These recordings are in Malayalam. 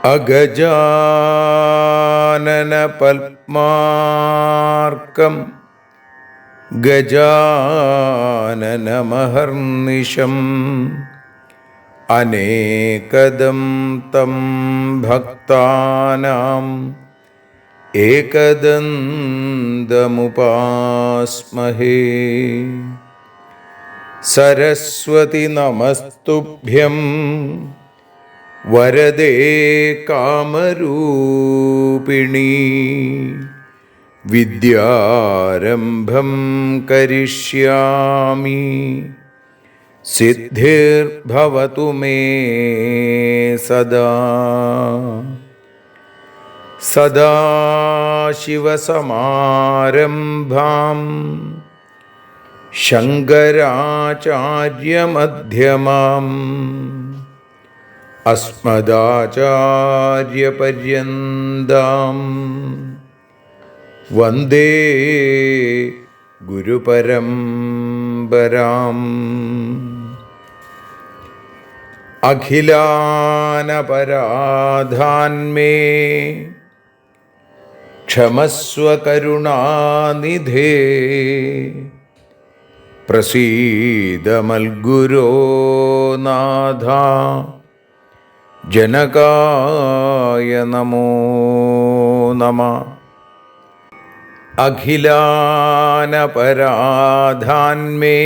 അഗജാനന പത്മാർക്കം ഗജാനനമഹർനിശം അനേകദം തം ഭക്താനാം ഏകദന്തമുപാസ്മഹേ. സരസ്വതി നമസ്തുഭ്യം വരദേ കാമരൂപിണീ. വിദ്യാരംഭം കരിഷ്യാമി സിദ്ധിർഭവതു മേ സദാ. സദാശിവസമാരംഭാം ശങ്കരാചാര്യമധ്യമാം അസ്മദാചാര്യപര്യന്താം വന്ദേ ഗുരുപരമ്പരാം. അഖിലാനപരാധാന്മേ ക്ഷമസ്വ കരുണാനിധേ. പ്രസീദ മൽഗുരോ നാഥ ജനകായ നമോ നമഃ. അഖിലാനപരാധാന്മേ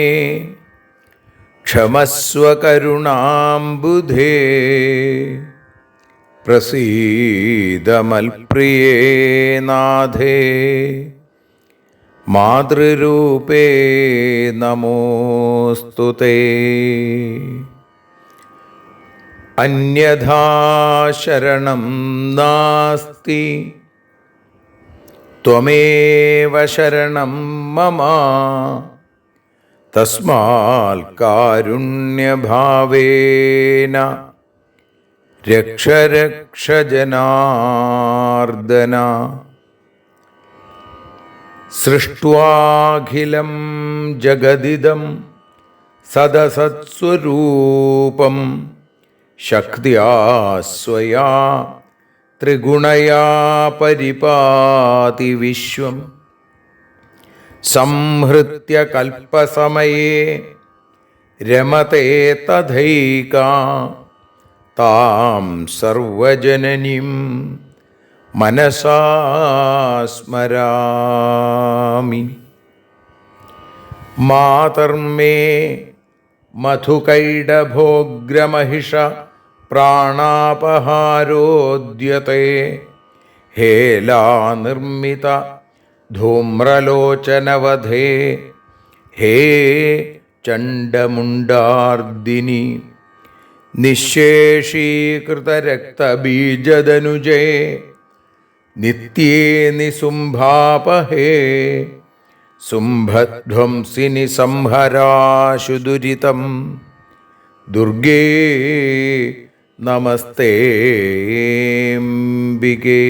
ക്ഷമസ്വ കരുണാംബുധേ. പ്രസീദ മൽപ്രിയേ നാഥേ മാതൃരൂപേ നമോസ്തുതേ. അന്യഥാ ശരണം നാസ്തി ത്വമേവ ശരണം മമ. തസ്മാൽ കാരുണ്യഭാവേന രക്ഷ രക്ഷ ജനാർദ്ദന. സൃഷ്ട്വാഖിലം ജഗദിദം സദസത്സ്വരൂപം ശക്തിയാ സ്വയാ ത്രിഗുണയാ പരിപാതി വിശ്വം. സംഹൃത്യ കൽപ്പസമയേ രമതേ തഥൈകാ. താം സർവജനനീം മനസാ സ്മരാമി. മാതർമേ മധുകൈടഭോഗ്രമഹിഷ പ്രാണാപഹാരോദ്യത്തെ. ഹേലാനിർമ്മിത ധൂമ്രലോചനവധേ. ഹേ ചണ്ഡമുണ്ഡാർദിനി. നിശേഷീകൃതരക്തബീജദനുജേ നിത്യേ നിസുംഭാപഹേ. സുംഭധ്വംസിനി സംഹരാശു ദുരിതം. ദുർഗേ നമസ്തേംബികേ.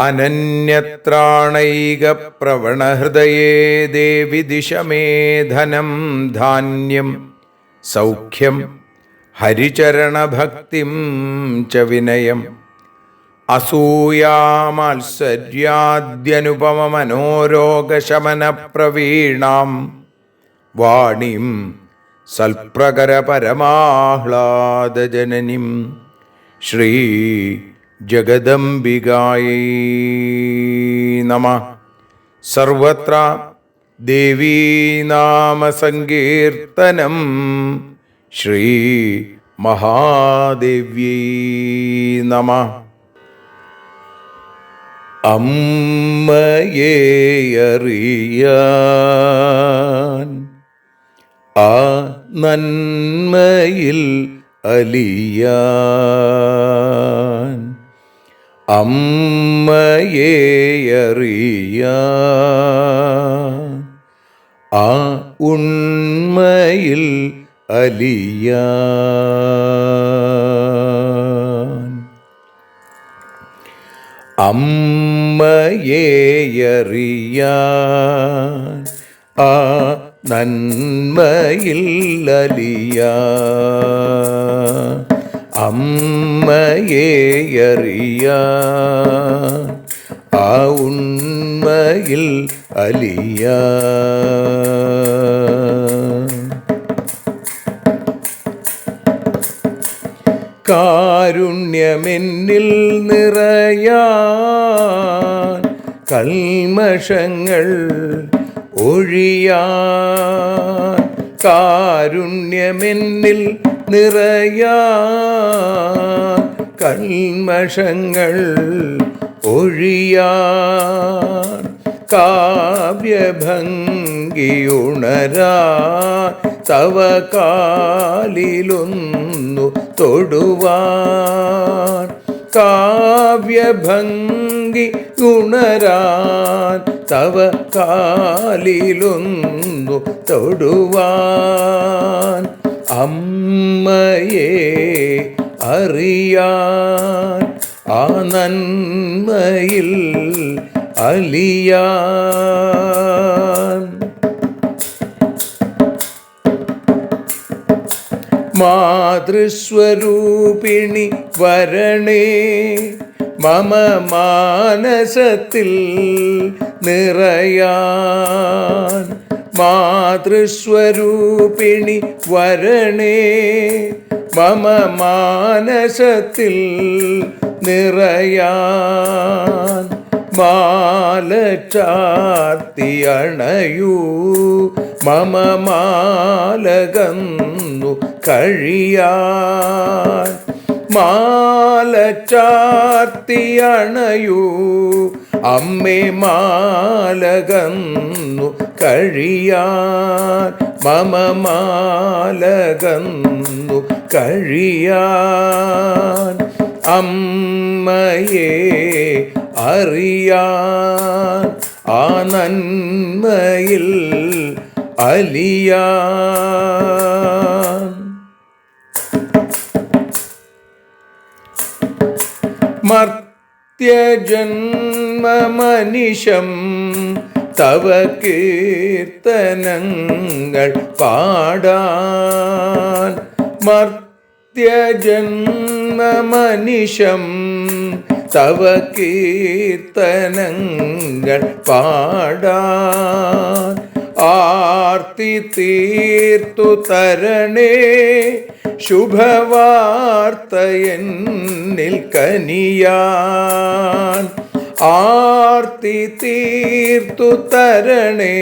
അനന്യത്രാണൈകപ്രവണഹൃദയേ ദേവി ദിശ മേ ധനം ധാന്യം സൗഖ്യം ഹരിചരണഭക്തിം ച വിനയം. അസൂയാമാത്സര്യാദ്യനുപമമനോരോഗശമനപ്രവീണാം വാണീം സൽപ്രകരപരമാഹ്ലാദജനനീം ശ്രീ ജഗദംബികായൈ നമഃ. സർവത്ര ദേവീനാമസങ്കീർത്തനം ശ്രീ മഹാദേവ്യൈ നമഃ. അമ്മയെ അറിയാൻ ആ നന്മയിൽ അലിയാൻ, അമ്മയെ അറിയാൻ ആ ഉണ്മയിൽ അലിയാൻ, അമ്മയെ അറിയാൻ ആ നന്മയിൽ അലിയാൻ, അമ്മയെ അറിയാൻ ആ ഉണ്മയിൽ അലിയാൻ. കാരുണ്യമെന്നിൽ നിറയാൻ, കൽമഷങ്ങൾ ഒഴിയാൻ, കാരുണ്യമെന്നിൽ നിറയാൻ, കൽമഷങ്ങൾ ഒഴിയാൻ, കാവ്യഭംഗിയുണരാൻ തവ കാലിലൊന്നു തൊടുവാൻ, കാവ്യഭംഗി ഉണരാൻ തവ കാലിലൊന്നു തൊടുവാൻ, അമ്മയെ അറിയാൻ ആ നന്മയിൽ അലിയാൻ. മാതൃസ്വരൂപിണി വരണേ മമ മാനസത്തിൽ നിറയാൻ, മാതൃസ്വരൂപിണി വരണേ മമ മാനസത്തിൽ നിറയാൻ, മാല ചാർത്തി അണയൂ മമ മാലകന്നു കഴിയാൻ, മാല ചാർത്തി അണയൂ അമ്മേ മാലകന്നു കഴിയാൻ, മമ മാലകന്നു കഴിയാൻ, അമ്മയെ അറിയാൻ ആ നന്മയിൽ അലിയാൻ. മർത്യജന്മമനിശം തവ കീർത്തനങ്ങൾ പാടാൻ, മർത്യജന്മമനിശം തവ കീർത്തനങ്ങൾ പാടാൻ, ആർത്തി തീർത്തു തരണേ ശുഭവാർത്തയെന്നിൽ കനിയാൻ, ആർത്തി തീർത്തു തരണേ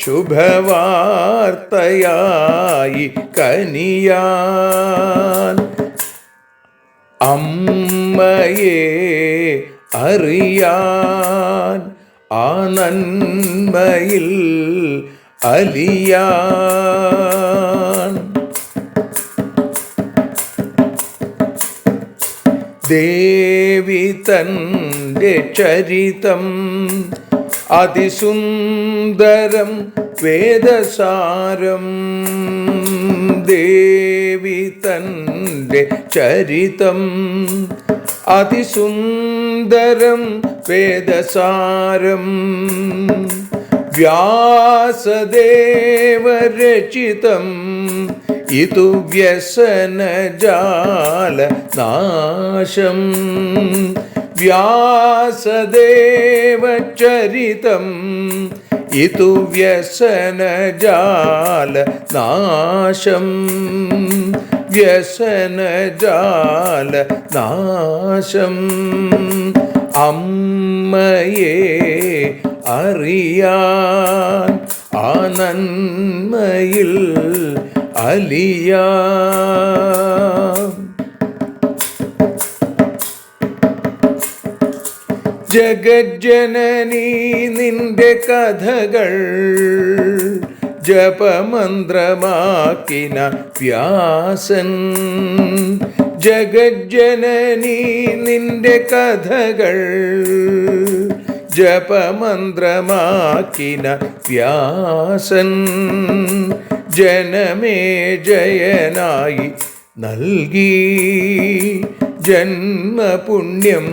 ശുഭവാർത്തയായി കനിയാൻ, അമ്മയെ അറിയാൻ ആ നന്മയിൽ അലിയാൻ. ദേവി തൻ്റെ ചരിതം അതിസുന്ദരം വേദസാരം, ദേവി തൻ്റെ ചരിതം അതിസുന്ദരം വേദസാരം, വ്യാസദേവരചിതം ഇതു വ്യസനജാല നാശം, വ്യാസദേവചരിതം ഇതു വ്യസനജാല നാശം, വ്യസനജാല നാശം, അമ്മയെ അറിയാൻ ആ നന്മയിൽ അലിയാൻ. ജഗജ്ജനനീ നിന്റെ കഥകൾ ജപമന്ത്രമാക്കിന വ്യാസൻ. ജഗജ്ജനനീ നിന്റെ കഥകൾ ജപമന്ത്രമാക്കിന വ്യാസൻ. ജനമേ ജയനായി നൽകി ജന്മപുണ്യം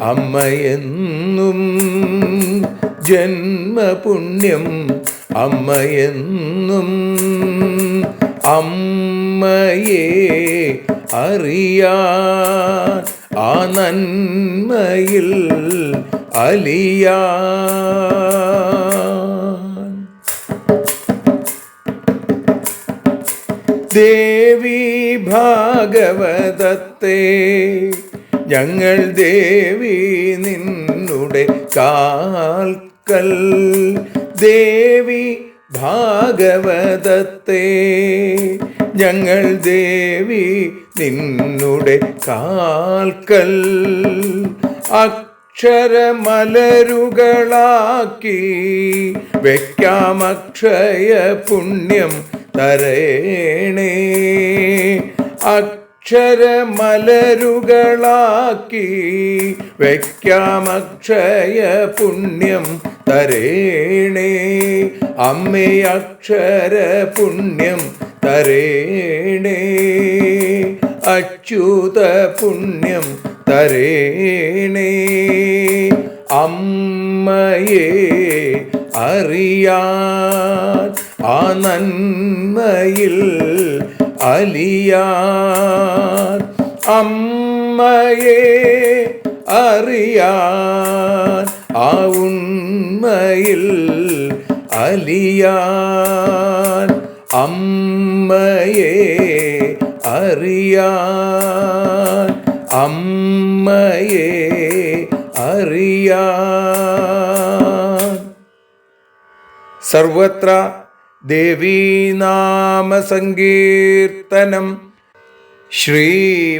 അമ്മയെന്നും. ജന്മപുണ്യം അമ്മയെന്നും. അമ്മയെ അറിയാൻ ആ നന്മയിൽ അലിയാൻ. ദേവി ഭാഗവതത്തെ ഞങ്ങൾ ദേവി നിന്നുടെ കാൽക്കൽ. ദേവി ഭാഗവതത്തെ ഞങ്ങൾ ദേവി നിന്നുടെ കാൽക്കൽ. അക്ഷരമലരുകളാക്കി വയ്ക്കാം അക്ഷയ പുണ്യം തരേണേ. അക്ഷരമലരുകളാക്കി വയ്ക്കാം അക്ഷയ പുണ്യം തരേണേ. അമ്മേ അക്ഷര പുണ്യം തരേണേ. അച്യുത പുണ്യം തരേണേ. അമ്മയെ അറിയാൻ ആ നന്മയിൽ അലിയാൻ. അമ്മയെ അറിയാൻ ആ ഉണ്മയിൽ അലിയാൻ. അമ്മയെ അറിയാൻ. അമ്മയെ അറിയാൻ. സർവത്ര ദേവീനാമസങ്കീർത്തനം. ശ്രീ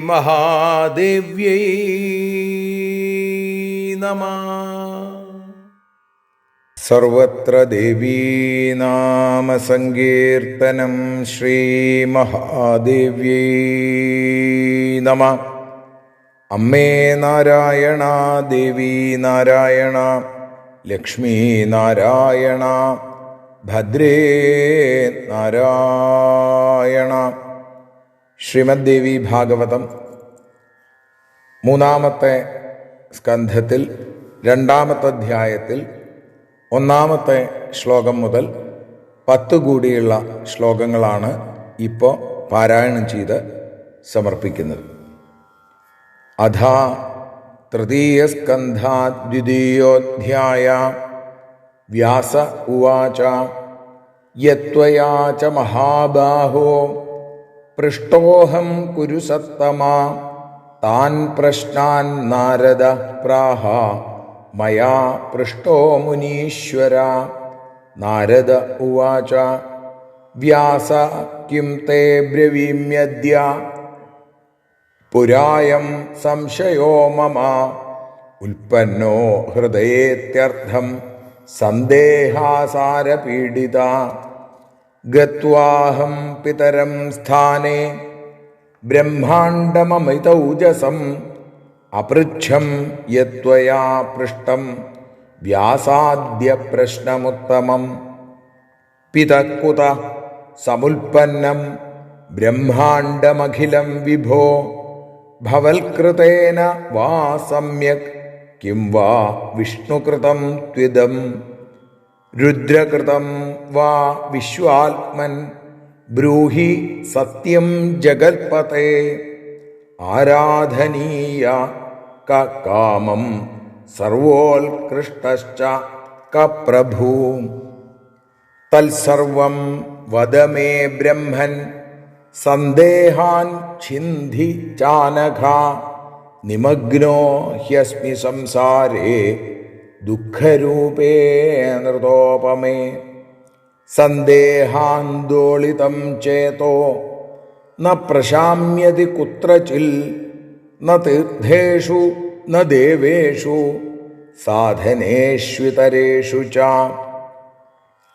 മഹാദേവ്യൈ നമഃ. സർവത്ര ദേവീനാമസങ്കീർത്തനം. ശ്രീ മഹാദേവ്യൈ നമഃ. അമ്മേ നാരായണ, ദേവി നാരായണ, ലക്ഷ്മീ നാരായണ, ഭദ്രേ നാരായണ. ശ്രീമദ് ദേവി ഭാഗവതം 3-ാമത്തെ സ്കന്ധത്തിൽ 2-ാമത്തെ അധ്യായത്തിൽ 1-ാമത്തെ ശ്ലോകം മുതൽ 10 കൂടിയുള്ള ശ്ലോകങ്ങളാണ് ഇപ്പോൾ പാരായണം ചെയ്ത് സമർപ്പിക്കുന്നത്. അഥാ തൃതീയസ്കന്ധാത് ദ്വിതീയോധ്യായ. വ്യാസ ഉവാച യത്വയാ ച മഹാബാഹോ പൃഷ്ടോഹം കുരു സത്തമാ. താൻ പ്രശ്നാൻ നാരദ പ്രാഹ മയാ പൃഷ്ടോ മുനീശ്വര. നാരദ ഉവാച വ്യാസ കിം തേ ബ്രവീമ്യദ്യ. പുരായം സംശയോ മമ ഉൽപ്പന്നോ ഹൃദയേത്യർത്ഥം സന്ദേഹാസാരപീഡിത. ഗത്വാഹം പിതരം സ്ഥാനേ ബ്രഹ്മാണ്ഡമമിതൗജസം. അപൃച്ഛം യത്വയാ പൃഷ്ടം വ്യാസാദ്യ പ്രശ്നമുത്തമം. പിതഃ സമുൽപ്പന്നം ബ്രഹ്മാണ്ഡമഖിലം വിഭോ. ഭവൽകൃതേന വാ സമ്യക് കിം വാ വിഷ്ണുകൃതം ത്വിദം. രുദ്രകൃതം വാ വിശ്വാത്മൻ ബ്രൂഹി സത്യം ജഗൽപതേ. ആരാധനീയ കാമം സർവോത്കൃഷ്ടശ്ച പ്രഭൂ. തൽസർവം വദ മേ ബ്രഹ്മൻ സന്ദേഹാൻ ഛിന്ധി ചാനഘ. നിമഗ്നോ ഹ്യസ്മി സംസാരേ ദുഃഖരൂപേ നൃതോപമേ. സന്ദേഹാന്തോളിതം ചേതോ ന പ്രശാമ്യതി കുത്രചിൽ. ന തീർത്ഥേഷു ന ദേവേഷു സാധനേഷ്വിതരേഷു ച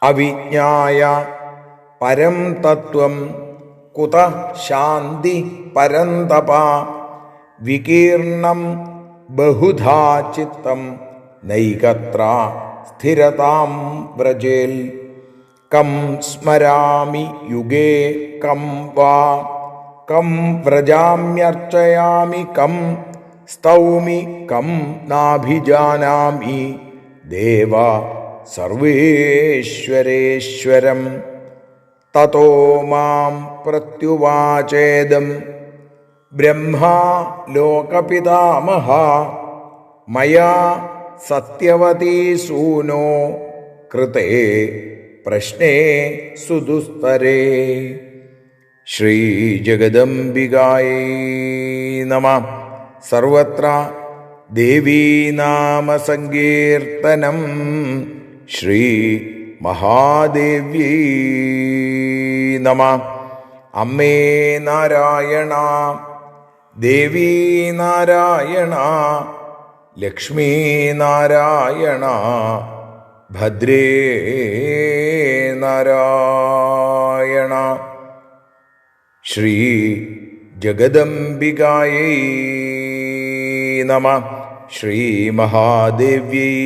അവിജ്ഞായ പരം തത്വം കുതഃ ശാന്തി പരന്തപ വികീർണം ബഹുധാ ചിത്തം നൈകത്ര സ്ഥിരതാം വ്രജേൽ കം സ്മരാമി യുഗേ കം വാ കം വ്രജാമ്യർച്ചയാമി കം സ്തൗമി കം നാഭിജാനാമി ദേവ സർവേശ്വരേശ്വരം തതോ മാം പ്രത്യുവാചേദം ബ്രഹ്മാ ലോകപിതാമഹ മയാ സത്യവതീ സൂനോ കൃതേ പ്രശ്നേ സുദുസ്തരേ. ശ്രീജഗദംബികായൈ നമഃ. സർവത്ര ദേവീനാമസങ്കീർത്തനം. ശ്രീ മഹാദേവ്യൈ നമഃ. അമ്മേ നാരായണ, ദേവീ നാരായണ, ലക്ഷ്മീ നാരായണ, ഭദ്രേ നാരായണ. ശ്രീ ജഗദംബികായൈ നമഃ. ശ്രീ മഹാദേവ്യൈ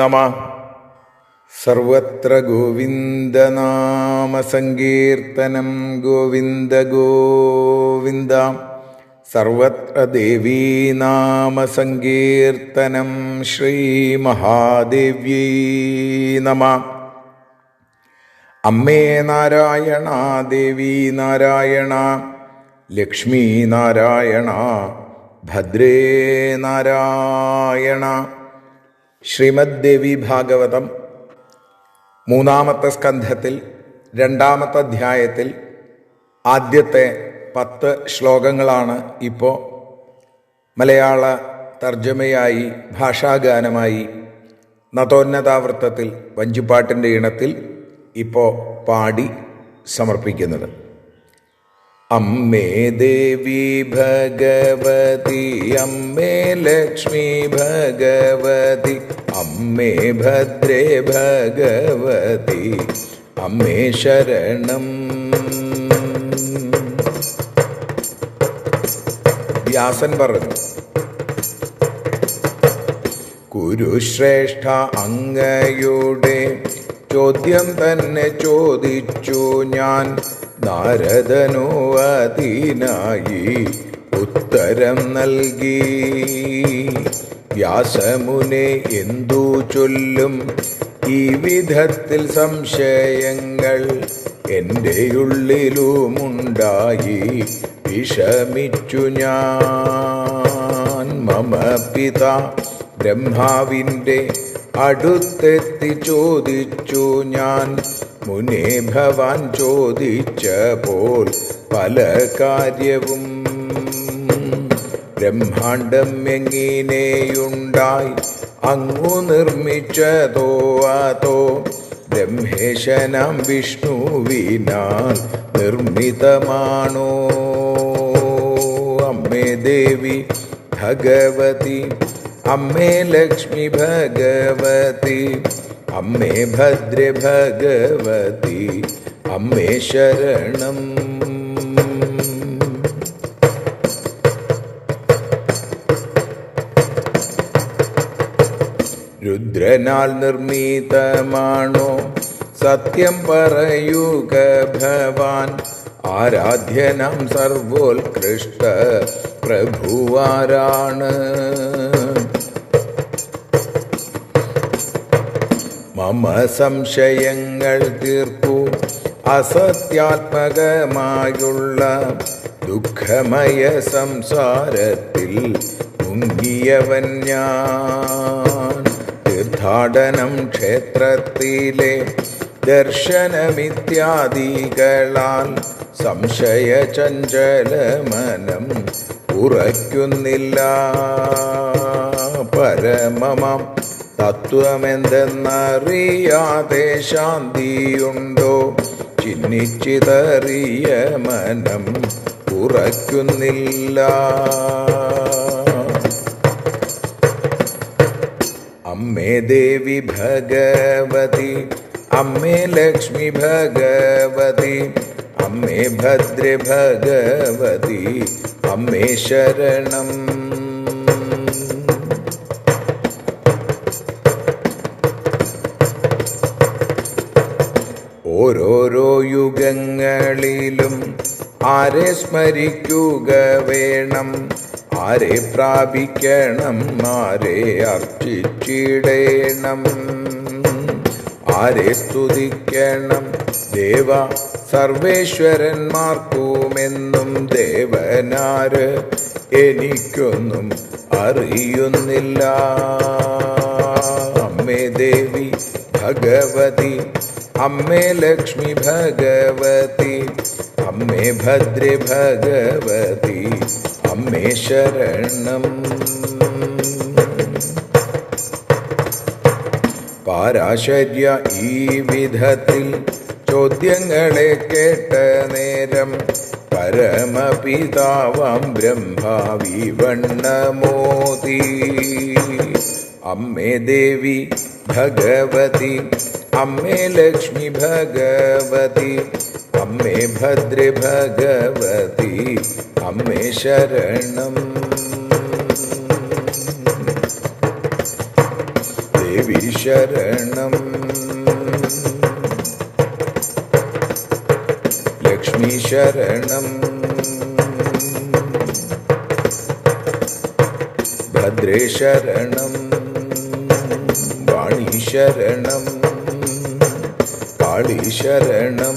നമഃ. സർവത്ര ഗോവിന്ദനാമസങ്കീർത്തനം. ഗോവിന്ദ ഗോവിന്ദ. സർവത്ര ദേവീനാമസങ്കീർത്തനം. ശ്രീ മഹാദേവ്യൈ നമഃ. അമ്മേ നാരായണ, ദേവീ നാരായണ, ലക്ഷ്മീ നാരായണ, ഭദ്രേ നാരായണ. ശ്രീമദ് ദേവി ഭാഗവതം 3-ാമത്തെ സ്കന്ധത്തിൽ 2-ാമത്തെ അധ്യായത്തിൽ ആദ്യത്തെ 10 ശ്ലോകങ്ങളാണ് ഇപ്പോൾ മലയാള തർജ്ജമയായി ഭാഷാഗാനമായി നതോന്നതാവൃത്തത്തിൽ വഞ്ചിപ്പാട്ടിൻ്റെ ഈണത്തിൽ ഇപ്പോൾ പാടി സമർപ്പിക്കുന്നത്. അമ്മേ ദേവി ഭഗവതി, അമ്മേ ലക്ഷ്മി ഭഗവതി, അമ്മേ ഭദ്രേ ഭഗവതി, അമ്മേ ശരണം. വ്യാസൻ പറഞ്ഞു, കുരുശ്രേഷ്ഠ അങ്ങയുടെ ചോദ്യം തന്നെ ചോദിച്ചു ഞാൻ. നാരദനോ അതിനായി ഉത്തരം നൽകി. വ്യാസമുനെ എന്തു ചൊല്ലും ഈ വിധത്തിൽ സംശയങ്ങൾ എൻ്റെ ഉള്ളിലുമുണ്ടായി. വിഷമിച്ചു ഞാൻ. മമ പിതാ ബ്രഹ്മാവിൻ്റെ അടുത്തെത്തി ചോദിച്ചു ഞാൻ. മുനേ ഭവാൻ ചോദിച്ചപ്പോൾ പല കാര്യവും. ബ്രഹ്മാണ്ടം എങ്ങിനെയുണ്ടായി അങ്ങു നിർമ്മിച്ചതോ അതോ ബ്രഹ്മേശനാം വിഷ്ണുവിനാൽ നിർമ്മിതമാണോ? അമ്മേ ദേവി ഭഗവതി, അമ്മേ ലക്ഷ്മി ഭഗവതി, അമ്മേ ഭദ്രേ ഭഗവതി, അമ്മേ ശരണം. രുദ്രനാൽ നിർമ്മിതമാണോ? സത്യം പറയുക ഭവാൻ. ആരാധ്യനാം സർവോത്കൃഷ്ട പ്രഭുവാരാണ്? മമ സംശയങ്ങൾ തീർക്കൂ. അസത്യാത്മകമായുള്ള ദുഃഖമയ സംസാരത്തിൽ മുങ്ങിയവൻ ഞാൻ. തീർത്ഥാടനം, ക്ഷേത്രത്തിലെ ദർശനമിത്യാദികളാൽ സംശയ ചഞ്ചലമനം ഉറയ്ക്കുന്നില്ല. പരമമാം തത്വമെന്തെന്നറിയാതെ ശാന്തിയുണ്ടോ? ചിന്നിച്ചിതറിയ മനം ഉറയ്ക്കുന്നില്ല. അമ്മേ ദേവി ഭഗവതി, അമ്മേ ലക്ഷ്മി ഭഗവതി, അമ്മേ ഭദ്രേ ഭഗവതി, അമ്മേ ശരണം. ഓരോരോ യുഗങ്ങളിലും ആരെ സ്മരിക്കുക വേണം, ആരെ പ്രാപിക്കണം, ആരെ അർച്ചിച്ചിടേണം, ആരെ സ്തുതിക്കണം. ദേവ സർവേശ്വരന്മാർക്കുമെന്നും ദേവനാര് എനിക്കൊന്നും അറിയുന്നില്ല. അമ്മേ ദേവി ഭഗവതി, അമ്മേ ലക്ഷ്മി ഭഗവതി, അമ്മേ ഭദ്രേ ഭഗവതി, അമ്മേ ശരണം. പാരാശര്യ ഈ വിധത്തിൽ ചോദ്യങ്ങളെ കേട്ട നേരം പരമപിതാവാം ബ്രഹ്മാവി വണ്ണമോദി. അമ്മേ ദേവി ഭഗവതി, അമ്മേ ലക്ഷ്മി ഭഗവതി, അമ്മേ ഭദ്രേ ഭഗവതി, അമ്മേ ശരണം. ദേവി ശരണം, ലക്ഷ്മി ശരണം, ഭദ്രേ ശരണം, വാണി ശരണം, കാളി ശരണം,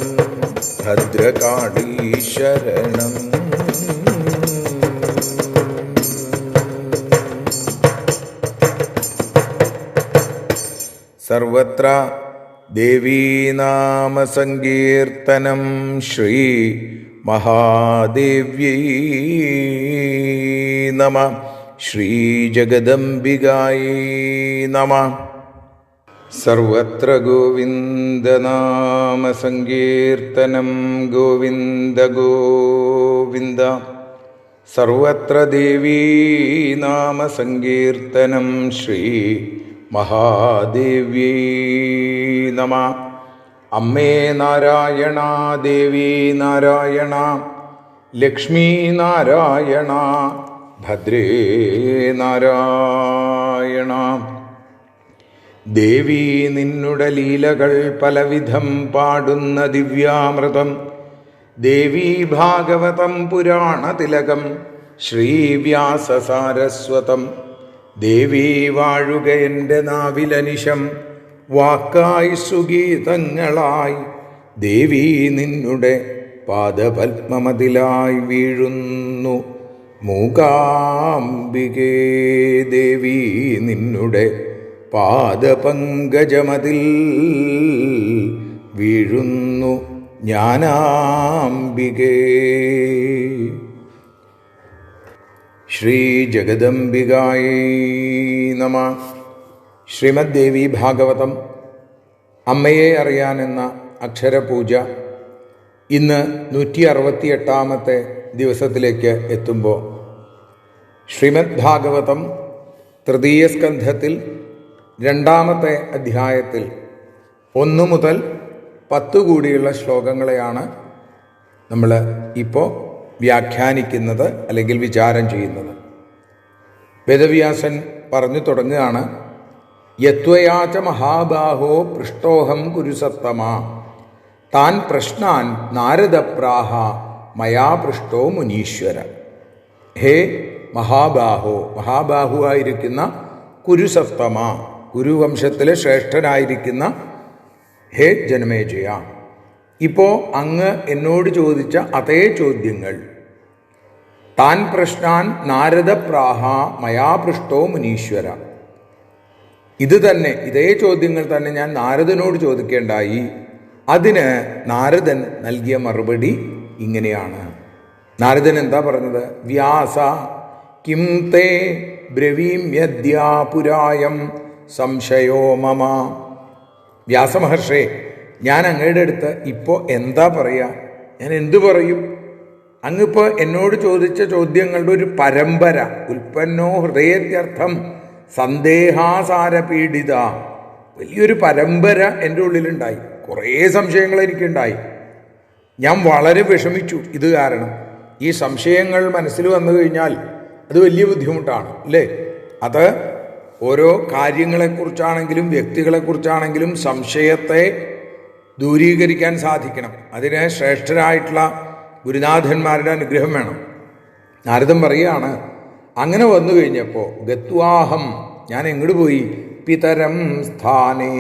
ഭദ്രകാളി ശരണം. സർവത്ര ദേവീനാമസങ്കീർത്തനം. ശ്രീ മഹാദേവ്യൈ നമഃ. ശ്രീ ജഗദംബികായൈ നമഃ. സർവത്ര ഗോവിന്ദനാമസങ്കീർത്തനം. ഗോവിന്ദ ഗോവിന്ദ. സർവത്ര ദേവീനാമസങ്കീർത്തനം. ശ്രീ മഹാദേവ്യൈ നമഃ. അമ്മേ നാരായണ, ദേവി നാരായണ, ലക്ഷ്മി നാരായണ, ഭദ്രേ നാരായണ. ദേവി നിന്നുടെ ലീലകൾ പലവിധം പാടുന്ന ദിവ്യാമൃതം. ദേവി ഭാഗവതം പുരാണതിലകം ശ്രീവ്യാസസാരസ്വതം. ദേവി വാഴുക എൻ്റെ നാവിലനിശം, വാക്കായി സുഗീതങ്ങളായി. ദേവി നിന്നുടെ പാദപത്മമതിലായി വീഴുന്നു മൂകാംബികേ. ദേവി നിന്നുടെ പാദപങ്കജമതിൽ വീഴുന്നു ജ്ഞാനാംബികേ. ശ്രീ ജഗദംബികായൈ നമഃ. ശ്രീമദ് ദേവി ഭാഗവതം അമ്മയെ അറിയാനെന്ന അക്ഷരപൂജ ഇന്ന് 168 ദിവസത്തിലേക്ക് എത്തുമ്പോൾ ശ്രീമദ് ഭാഗവതം തൃതീയ സ്കന്ധത്തിൽ 2-ാമത്തെ അധ്യായത്തിൽ 1 മുതൽ 10 കൂടിയുള്ള ശ്ലോകങ്ങളെയാണ് നമ്മൾ ഇപ്പോൾ വ്യാഖ്യാനിക്കുന്നത് അല്ലെങ്കിൽ വിചാരം ചെയ്യുന്നത്. വേദവ്യാസൻ പറഞ്ഞു തുടങ്ങുകയാണ്. യത്വയാച മഹാബാഹോ പൃഷ്ടോഹം കുരുസത്തമാ താൻ പ്രശ്നാൻ നാരദപ്രാഹ മയാ പൃഷ്ടോ മുനീശ്വര. ഹേ മഹാബാഹോ, മഹാബാഹുവായിരിക്കുന്ന കുരുസത്തമ, കുരുവംശത്തിലെ ശ്രേഷ്ഠനായിരിക്കുന്ന ഹേ ജനമേജയ, ഇപ്പോൾ അങ്ങ് എന്നോട് ചോദിച്ച അതേ ചോദ്യങ്ങൾ താൻ പ്രശ്നാൻ നാരദപ്രാഹ മയാ പൃഷ്ടോ മുനീശ്വര, ഇത് തന്നെ, ഇതേ ചോദ്യങ്ങൾ തന്നെ ഞാൻ നാരദനോട് ചോദിക്കേണ്ടായി. അതിന് നാരദൻ നൽകിയ മറുപടി ഇങ്ങനെയാണ്. നാരദൻ എന്താ പറഞ്ഞത്? വ്യാസ കിം തേ ബ്രവീമ്യദ്യാപുരായം സംശയോ മമ. വ്യാസമഹർഷേ, ഞാൻ അങ്ങയുടെ അടുത്ത് ഇപ്പോൾ എന്താ പറയുക? ഞാൻ എന്തു പറയും? അങ്ങിപ്പോൾ എന്നോട് ചോദിച്ച ചോദ്യങ്ങളുടെ ഒരു പരമ്പര, ഉൽപ്പന്നോ ഹൃദയത്യർത്ഥം സന്ദേഹാസാരപീഡിത. വലിയൊരു പരമ്പര എൻ്റെ ഉള്ളിലുണ്ടായി. കുറേ സംശയങ്ങൾ എനിക്കുണ്ടായി. ഞാൻ വളരെ വിഷമിച്ചു ഇത് കാരണം. ഈ സംശയങ്ങൾ മനസ്സിൽ വന്നു കഴിഞ്ഞാൽ അത് വലിയ ബുദ്ധിമുട്ടാണ് അല്ലേ? അത് ഓരോ കാര്യങ്ങളെക്കുറിച്ചാണെങ്കിലും വ്യക്തികളെക്കുറിച്ചാണെങ്കിലും സംശയത്തെ ദൂരീകരിക്കാൻ സാധിക്കണം. അതിന് ശ്രേഷ്ഠരായിട്ടുള്ള ഗുരുനാഥന്മാരുടെ അനുഗ്രഹം വേണം. നാരദൻ പറയുകയാണ്, അങ്ങനെ വന്നു കഴിഞ്ഞപ്പോൾ ഗത്വാഹം, ഞാൻ എങ്ങോട്ട് പോയി? പിതരം സ്ഥാനേ,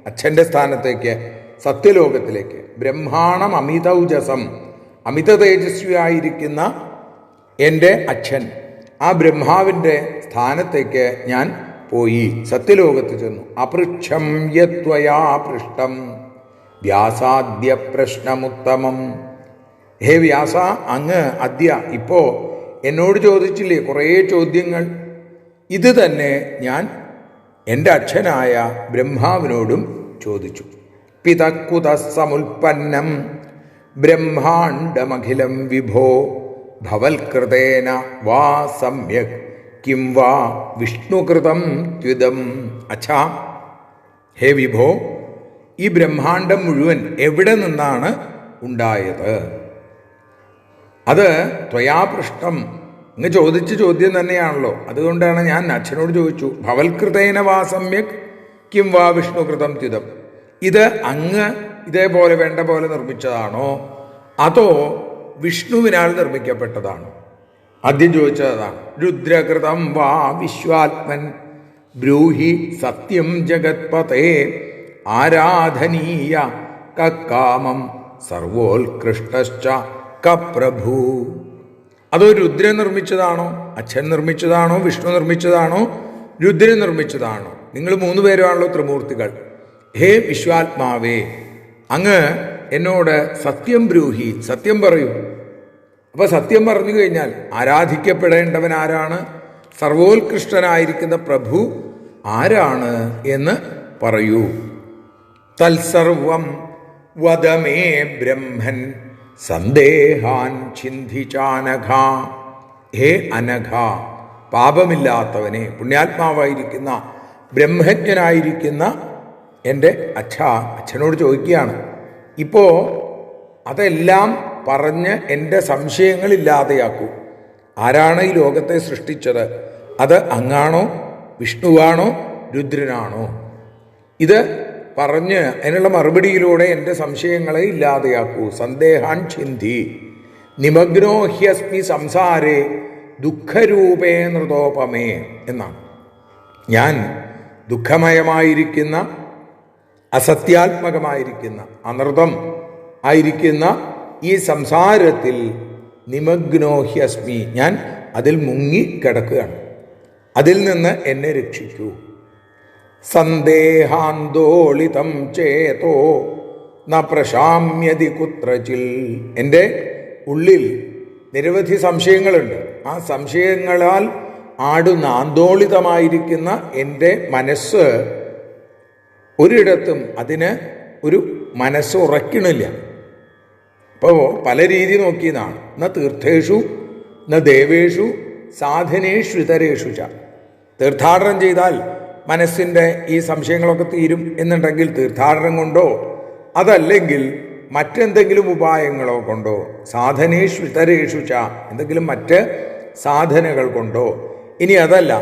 അച്ഛൻ്റെ സ്ഥാനത്തേക്ക്, സത്യലോകത്തിലേക്ക്. ബ്രഹ്മാണം അമിതൗജസം, അമിത തേജസ്വിയായിരിക്കുന്ന എൻ്റെ അച്ഛൻ, ആ ബ്രഹ്മാവിൻ്റെ സ്ഥാനത്തേക്ക് ഞാൻ പോയി, സത്യലോകത്ത് ചെന്നു. അപൃച്ഛം യത്വയാ പൃഷ്ടം വ്യാസാദ്യ പ്രശ്നമുത്തമം. ഹേ വ്യാസ, അങ്ങ് ഇപ്പോൾ എന്നോട് ചോദിച്ചില്ലേ കുറേ ചോദ്യങ്ങൾ? ഇത് തന്നെ ഞാൻ എൻ്റെ അച്ഛനായ ബ്രഹ്മാവിനോടും ചോദിച്ചു. പിതക്കുത സമുൽപ്പന്നം ബ്രഹ്മാണ്ടമഖിലം വിഭോ ഭവൽകൃതേന വാ സമ്യക് കിം വാ വിഷ്ണുകൃതം ത്വിദം. അച്ഛാ, ഹേ വിഭോ, ഈ ബ്രഹ്മാണ്ടം മുഴുവൻ എവിടെ നിന്നാണ് ഉണ്ടായത്? അത് ത്വയാപൃഷ്ടം, അങ്ങ് ചോദിച്ച ചോദ്യം തന്നെയാണല്ലോ. അതുകൊണ്ടാണ് ഞാൻ അച്ഛനോട് ചോദിച്ചു. ഭവൽകൃതേന വാ സമ്യക് കിം വാ വിഷ്ണുകൃതം ത്വിദം. ഇത് അങ്ങ് ഇതേപോലെ വേണ്ട പോലെ നിർമ്മിച്ചതാണോ അതോ വിഷ്ണുവിനാൽ നിർമ്മിക്കപ്പെട്ടതാണോ? ആദ്യം ചോദിച്ചതാണ്. രുദ്രകൃതം വാ വിശ്വാത്മൻ ബ്രൂഹി സത്യം ജഗത്പതേ ആരാധനീയ കക്കാമം സർവോത്കൃഷ്ടശ്ച കപ്രഭു. അതോ രുദ്രൻ നിർമ്മിച്ചതാണോ, അച്ഛൻ നിർമ്മിച്ചതാണോ, വിഷ്ണു നിർമ്മിച്ചതാണോ, രുദ്രൻ നിർമ്മിച്ചതാണോ? നിങ്ങൾ മൂന്ന് പേരുമാണല്ലോ ത്രിമൂർത്തികൾ. ഹേ വിശ്വാത്മാവേ, അങ്ങ് എന്നോട് സത്യം ബ്രൂഹി, സത്യം പറയൂ. അപ്പൊ സത്യം പറഞ്ഞു കഴിഞ്ഞാൽ ആരാധിക്കപ്പെടേണ്ടവൻ ആരാണ്, സർവോത്കൃഷ്ടനായിരിക്കുന്ന പ്രഭു ആരാണ് എന്ന് പറയൂ. തൽസർവം വദമേ ബ്രഹ്മൻ സന്ദേഹാൻ ചിന്തിച്ചാനഘ. ഹേ അനഘ, പാപമില്ലാത്തവനെ, പുണ്യാത്മാവായിരിക്കുന്ന ബ്രഹ്മജ്ഞനായിരിക്കുന്ന എൻ്റെ അച്ഛനോട് ചോദിക്കുകയാണ്. ഇപ്പോൾ അതെല്ലാം പറഞ്ഞ് എൻ്റെ സംശയങ്ങൾ ഇല്ലാതെയാക്കൂ. ആരാണ് ഈ ലോകത്തെ സൃഷ്ടിച്ചത്? അത് അങ്ങാണോ, വിഷ്ണുവാണോ, രുദ്രനാണോ? ഇത് പറഞ്ഞ് അതിനുള്ള മറുപടിയിലൂടെ എൻ്റെ സംശയങ്ങളെ ഇല്ലാതെയാക്കൂ. സന്ദേഹാൻ ചിന്തി നിമഗ്നോ ഹ്യസ്മി സംസാരേ ദുഃഖരൂപേ നൃതോപമേ എന്നാണ്. ഞാൻ ദുഃഖമയമായിരിക്കുന്ന, അസത്യാത്മകമായിരിക്കുന്ന, അനൃതം ആയിരിക്കുന്ന ഈ സംസാരത്തിൽ നിമഗ്നോഹ്യസ്മി, ഞാൻ അതിൽ മുങ്ങിക്കിടക്കുകയാണ്. അതിൽ നിന്ന് എന്നെ രക്ഷിക്കൂ. സന്ദേഹാന്തോളിതം ചേതോ ന പ്രശാമ്യതി കുത്രചിൽ. എൻ്റെ ഉള്ളിൽ നിരവധി സംശയങ്ങളുണ്ട്. ആ സംശയങ്ങളാൽ ആടുന്ന ആന്തോളിതമായിരിക്കുന്ന എൻ്റെ മനസ്സ് ഒരിടത്തും അതിന് ഒരു മനസ്സ് ഉറക്കണില്ല. അപ്പോൾ പല രീതി നോക്കിയതാണ്. ന തീർത്ഥേഷു ന ദേവേഷു സാധനേഷു ഇതരേഷു ച. തീർത്ഥാടനം ചെയ്താൽ മനസ്സിൻ്റെ ഈ സംശയങ്ങളൊക്കെ തീരും എന്നുണ്ടെങ്കിൽ തീർത്ഥാടനം കൊണ്ടോ അതല്ലെങ്കിൽ മറ്റെന്തെങ്കിലും ഉപായങ്ങളോ കൊണ്ടോ, സാധനേഷു ഇതരേഷു ച, എന്തെങ്കിലും മറ്റ് സാധനകൾ കൊണ്ടോ, ഇനി അതല്ല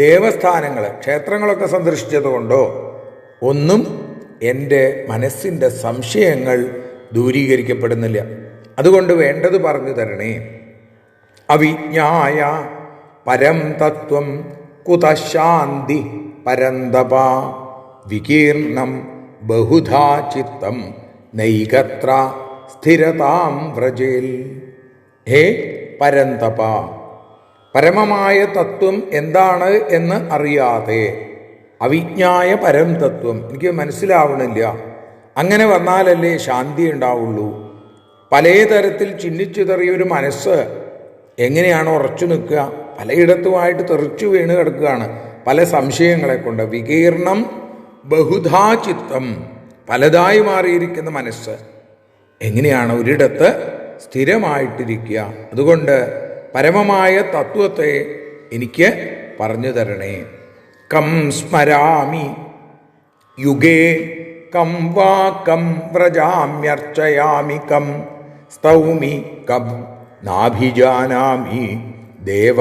ദേവസ്ഥാനങ്ങൾ ക്ഷേത്രങ്ങളൊക്കെ സന്ദർശിച്ചതുകൊണ്ടോ ഒന്നും എൻ്റെ മനസ്സിൻ്റെ സംശയങ്ങൾ ദൂരീകരിക്കപ്പെടുന്നില്ല. അതുകൊണ്ട് വേണ്ടത് പറഞ്ഞു തരണേ. അവിജ്ഞായ പരം തത്വം കുതശാന്തി പരന്തപ വികീർണം ബഹുധാ ചിത്തം നൈകത്ര സ്ഥിരതാം വ്രജേൽ. ഹേ പരന്തപ, പരമമായ തത്വം എന്താണ് എന്ന് അറിയാതെ, അവിജ്ഞായ പരം തത്വം എനിക്ക് മനസ്സിലാവണില്ല. അങ്ങനെ വന്നാലല്ലേ ശാന്തി ഉണ്ടാവുള്ളൂ. പലതരത്തിൽ ചിഹ്നിച്ചിതറിയൊരു മനസ്സ് എങ്ങനെയാണ് ഉറച്ചു നിൽക്കുക? പലയിടത്തുമായിട്ട് തെറിച്ചു വീണ് കിടക്കുകയാണ് പല സംശയങ്ങളെ കൊണ്ട്. വികീർണം ബഹുധാ ചിത്തം, പലതായി മാറിയിരിക്കുന്ന മനസ്സ് എങ്ങനെയാണ് ഒരിടത്ത് സ്ഥിരമായിട്ടിരിക്കുക? അതുകൊണ്ട് പരമമായ തത്വത്തെ എനിക്ക് പറഞ്ഞു തരണേ. കം സ്മരാമി യുഗേ കം വാ കം വ്രജാമ്യർച്ചയാമി കം സ്തൗമി കം നാഭിജാനാമി ദേവ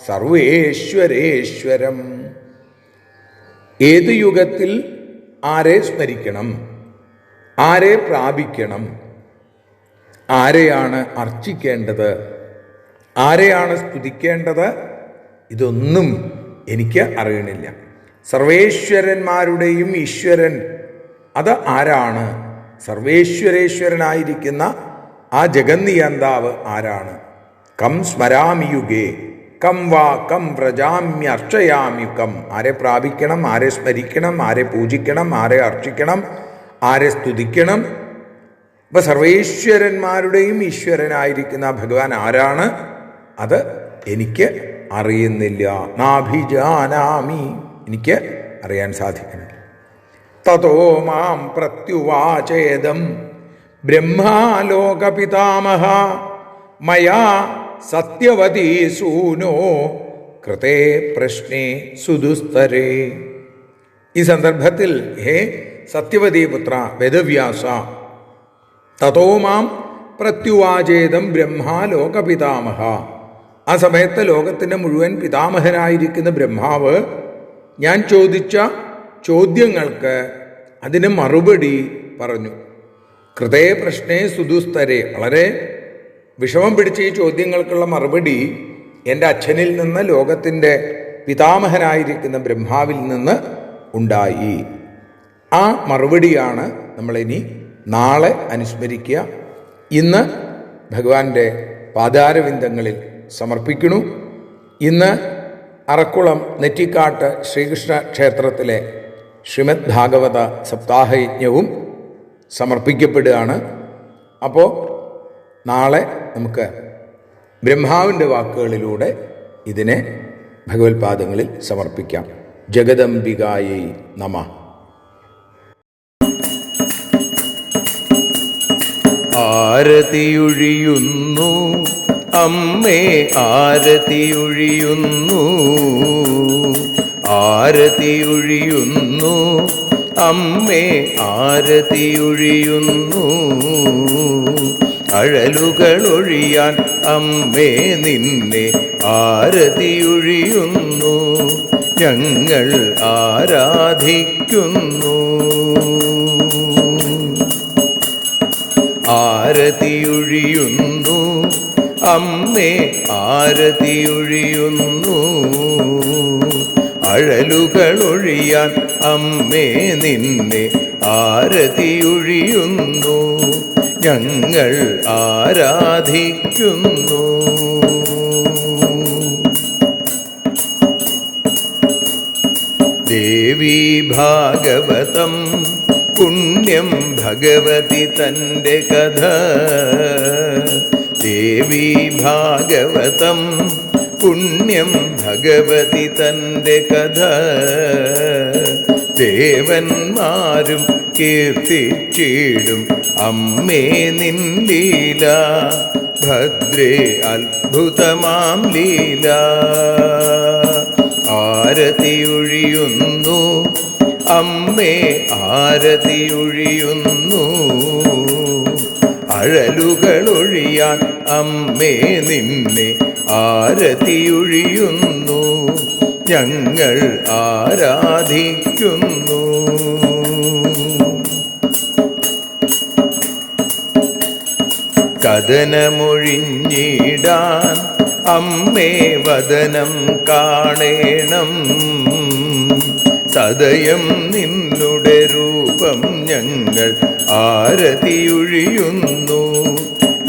സർവേശ്വരേശ്വരം. ഏത് യുഗത്തിൽ ആരെ സ്മരിക്കണം, ആരെ പ്രാപിക്കണം, ആരെയാണ് അർച്ചിക്കേണ്ടത്, ആരെയാണ് സ്തുതിക്കേണ്ടത്, ഇതൊന്നും എനിക്ക് അറിയണില്ല. സർവേശ്വരന്മാരുടെയും ഈശ്വരൻ അത് ആരാണ്? സർവേശ്വരേശ്വരനായിരിക്കുന്ന ആ ജഗന്നിയന്താവ് ആരാണ്? കം സ്മരാമി യുഗേ കം വാ കം വ്രജാമ്യർച്ചയാമി കം. ആരെ പ്രാപിക്കണം, ആരെ സ്മരിക്കണം, ആരെ പൂജിക്കണം, ആരെ അർച്ചിക്കണം, ആരെ സ്തുതിക്കണം? ഇപ്പം സർവേശ്വരന്മാരുടെയും ഈശ്വരനായിരിക്കുന്ന ഭഗവാൻ ആരാണ്? അത് എനിക്ക് അറിയുന്നില്ല. നാഭിജാനാമി, എനിക്ക് അറിയാൻ സാധിക്കണം. തതോ മാം പ്രത്യുവാചേദം ബ്രഹ്മാലോകപിതാമഹ മയാ സത്യവതീ സൂനോ കൃതേ പ്രശ്നേ സുദുസ്തരേ. ഈ സന്ദർഭത്തിൽ ഹേ സത്യവതീ പുത്ര വേദവ്യാസ, തതോ മാം പ്രത്യുവാചേദം ബ്രഹ്മാലോകപിതാമഹ. ആ സമയത്ത് ലോകത്തിൻ്റെ മുഴുവൻ പിതാമഹനായിരിക്കുന്ന ബ്രഹ്മാവ് ഞാൻ ചോദിച്ച ചോദ്യങ്ങൾക്ക് അതിന് മറുപടി പറഞ്ഞു. കൃതേ പ്രശ്നേ സുദുസ്തരേ, വളരെ വിഷമം പിടിച്ച ഈ ചോദ്യങ്ങൾക്കുള്ള മറുപടി എൻ്റെ അച്ഛനിൽ നിന്ന്, ലോകത്തിൻ്റെ പിതാമഹനായിരിക്കുന്ന ബ്രഹ്മാവിൽ നിന്ന് ഉണ്ടായി. ആ മറുപടിയാണ് നമ്മളിനി നാളെ അനുസ്മരിക്കുക. ഇന്ന് ഭഗവാന്റെ പാദാരവിന്ദങ്ങളിൽ സമർപ്പിക്കുന്നു. ഇന്ന് അറക്കുളം നെറ്റിക്കാട്ട് ശ്രീകൃഷ്ണ ക്ഷേത്രത്തിലെ ശ്രീമദ് ഭാഗവത സപ്താഹയജ്ഞവും സമർപ്പിക്കപ്പെടുകയാണ്. അപ്പോൾ നാളെ നമുക്ക് ബ്രഹ്മാവിൻ്റെ വാക്കുകളിലൂടെ ഇതിനെ ഭഗവത്പാദങ്ങളിൽ സമർപ്പിക്കാം. ജഗദംബികായൈ നമഃ. ആരതിയൊഴിയുന്നു അമ്മേ, ആരതിയൊഴിയുന്നു, ആരതിയൊഴിയുന്നു അമ്മേ, ആരതിയൊഴിയുന്നു. അഴലുകളൊഴിയാൻ അമ്മേ നിന്നെ ആരതിയൊഴിയുന്നു, ഞങ്ങൾ ആരാധിക്കുന്നു. ആരതിയൊഴിയുന്നു അമ്മേ, ആരതിയൊഴിയുന്നു. അഴലുകളൊഴിയാൻ അമ്മേ നിന്നെ ആരതിയൊഴിയുന്നു, ഞങ്ങൾ ആരാധിക്കുന്നു. ദേവീ ഭാഗവതം പുണ്യം ഭഗവതി തൻ്റെ കഥ. ദേവീ ഭാഗവതം പുണ്യം ഭഗവതി തൻ്റെ കഥ. ദേവന്മാരും കീർത്തിച്ചിടും അമ്മേ നിൻ ലീല, ഭദ്രേ അത്ഭുതമാം ലീല. ആരതിയൊഴിയുന്നു അമ്മേ, ആരതിയൊഴിയുന്നു. അഴലുകളൊഴിയാൻ അമ്മേ നിന്നെ ആരതിയൊഴിയുന്നു, ഞങ്ങൾ ആരാധിക്കുന്നു. കഥനമൊഴിഞ്ഞിടാൻ അമ്മേ വദനം കാണേണം, സദയം നിന്നുടെ രൂപം ഞങ്ങൾ ആരതിയൊഴിയുന്നു,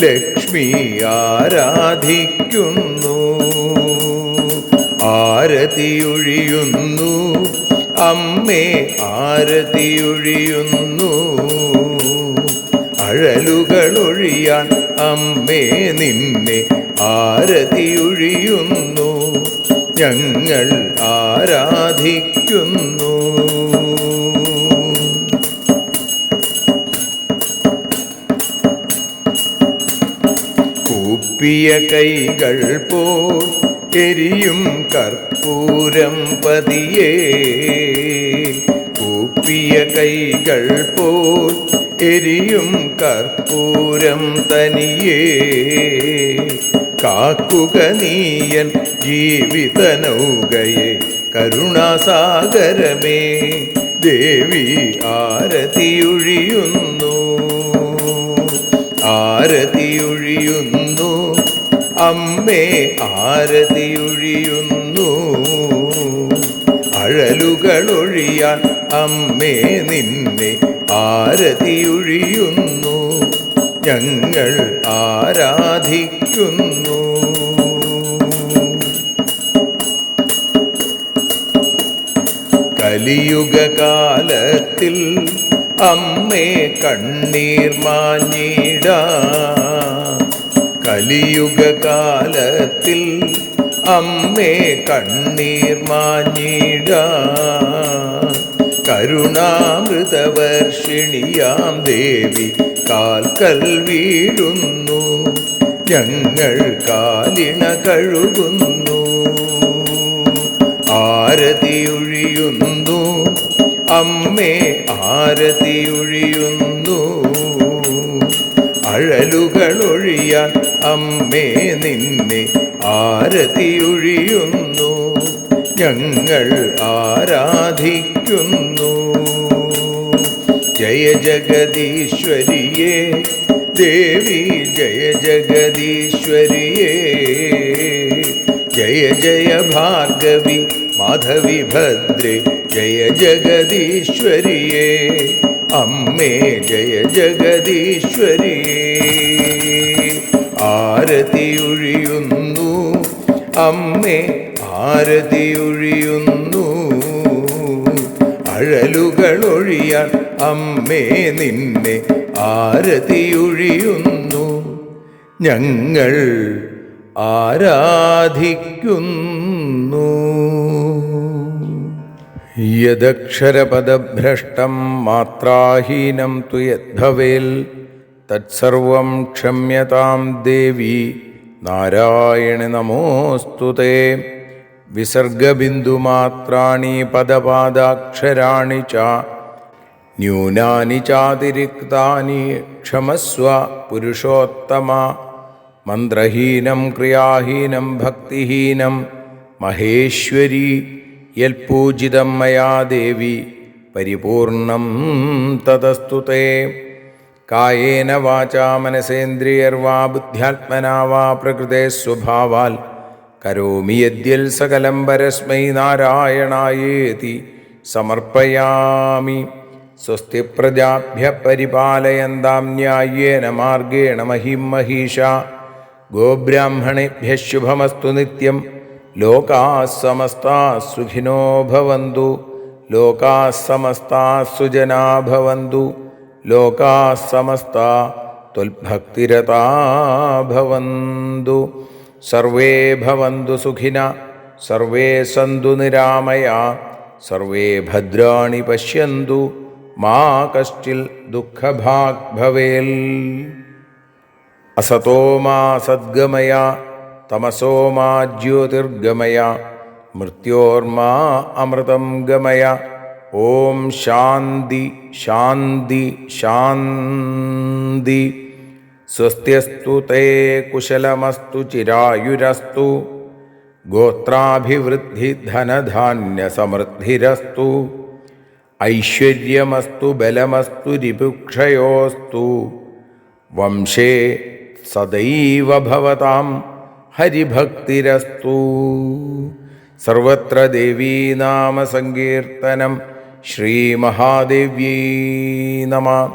ലക്ഷ്മി ആരാധിക്കുന്നു. ആരതിയൊഴിയുന്നു അമ്മേ, ആരതിയൊഴിയുന്നു. അഴലുകളൊഴിയാൻ അമ്മേ നിന്നെ ആരതിയൊഴിയുന്നു, ഞങ്ങൾ ആരാധിക്കുന്നു. കൂപ്പിയ കൈകൾ പോൽ എരിയും കർപ്പൂരം പതിയേ കൂപ്പിയ കൈകൾ പോൽ എരിയും കർപ്പൂരം തനിയേ കാക്കുക നീയൻ ജീവിത നൗകയെ കരുണാസാഗരമേ ദേവി ആരതിയൊഴിയുന്നു ആരതിയൊഴിയുന്നു അമ്മേ ആരതിയൊഴിയുന്നു അഴലുകളൊഴിയാൻ അമ്മേ നിന്നെ ആരതിയൊഴിയുന്നു ഞങ്ങൾ ആരാധിക്കുന്നു. കലിയുഗകാലത്തിൽ അമ്മേ കണ്ണീർ മാഞ്ഞിടാം കലിയുഗകാലത്തിൽ അമ്മേ കണ്ണീർ മാഞ്ഞിടാം കരുണാമൃതവർഷിണിയാം ദേവി കാൽക്കൽ വീഴുന്നു ഞങ്ങൾ കാലിണ കഴുകുന്നു ആരതിയൊഴിയുന്നു അമ്മേ ആരതിയൊഴിയുന്നു അഴലുകളൊഴിയാൻ അമ്മേ നിന്നെ ആരതിയൊഴിയുന്നു ഞങ്ങൾ ആരാധിക്കുന്നു. ജയ ജഗദീശ്വരിയേ ദേവി ജയ ജഗദീശ്വരിയേ ജയ ജയ ഭാർഗവി മാധവി ഭദ്രേ ജയ ജഗദീശ്വരിയേ അമ്മേ ജയ ജഗദീശ്വരിയേ ആരതിയൊഴിയുന്നു അമ്മേ ആരതിയൊഴിയുന്നു അഴലുകളൊഴിയാൻ അമ്മേ നിന്നെ ആരതിയൊഴിയുന്നു ഞങ്ങൾ ആരാധിക്കുന്നു. യദക്ഷരപദഭ്രഷ്ടം മാത്രാഹീനം തു യദ്ഭവേൽ തത്സർവം ക്ഷമ്യതാം ദേവി നാരായണി നമോസ്തുതേ. വിസർഗബിന്ദുമാത്രാണി പദപാദാക്ഷരാണി ച ന്യൂനാനി ചാതിരിക്താനി ക്ഷമസ്വ പുരുഷോത്തമ. മന്ത്രഹീനം ക്രിയാഹീനം ഭക്തിഹീനം മഹേശ്വരി യൽപൂജിതം മയാ ദേവി പരിപൂർണം തദസ്തുതേ. കായേന വാചാ മനസേന്ദ്രിയർവാ ബുദ്ധ്യാത്മനാ വാ പ്രകൃതേ സ്വഭാവാൽ കരോമി യദ്യൽ സകലം പരസ്മൈ നാരായണായേതി സമർപ്പയാമി. സ്വസ്തി പ്രജാഭ്യ പരിപാലയന്താം ന്യായേന മാർഗേണ മഹിം മഹീഷാ. ഗോബ്രാഹ്മണേഭ്യഃ ശുഭമസ്തു നിത്യം. ലോകാഃ സമസ്താഃ സുഖിനോ ഭവന്തു. ലോകാഃ സമസ്താഃ സുജനാഃ ഭവന്തു. ലോകാഃ സമസ്താഃ ത്വൽഭക്തിരതാ ഭവന്തു. സർവേ ഭവന്തു സുഖിനഃ സർവേ സന്തു നിരാമയാഃ സർവേ ഭദ്രാണി പശ്യന്തു മാ കശ്ചിൽ ദുഃഖഭാഗ് ഭവേൽ. അസതോ മാ സദ്ഗമയ തമസോ മാ ജ്യോതിർഗമയ മൃത്യോർമാ അമൃതം ഗമയ. ഓം ശാന്തി ശാന്തി ശാന്തി. സ്വസ്ത്യസ്തു തേ കുശലമസ്തു ചിരായുരസ്തു. ഗോത്രാഭിവൃദ്ധി ധനധാന്യസമൃദ്ധിരസ്തു. ഐശ്വര്യമസ്തു ബലമസ്തു രിപുക്ഷയോസ്തു. വംശേ സദൈവ ഭവതാം ഹരിഭക്തിരസ്തു. സർവത്ര ദേവീനാമസങ്കീർത്തനം. ശ്രീമഹാദേവ്യൈ നമഃ.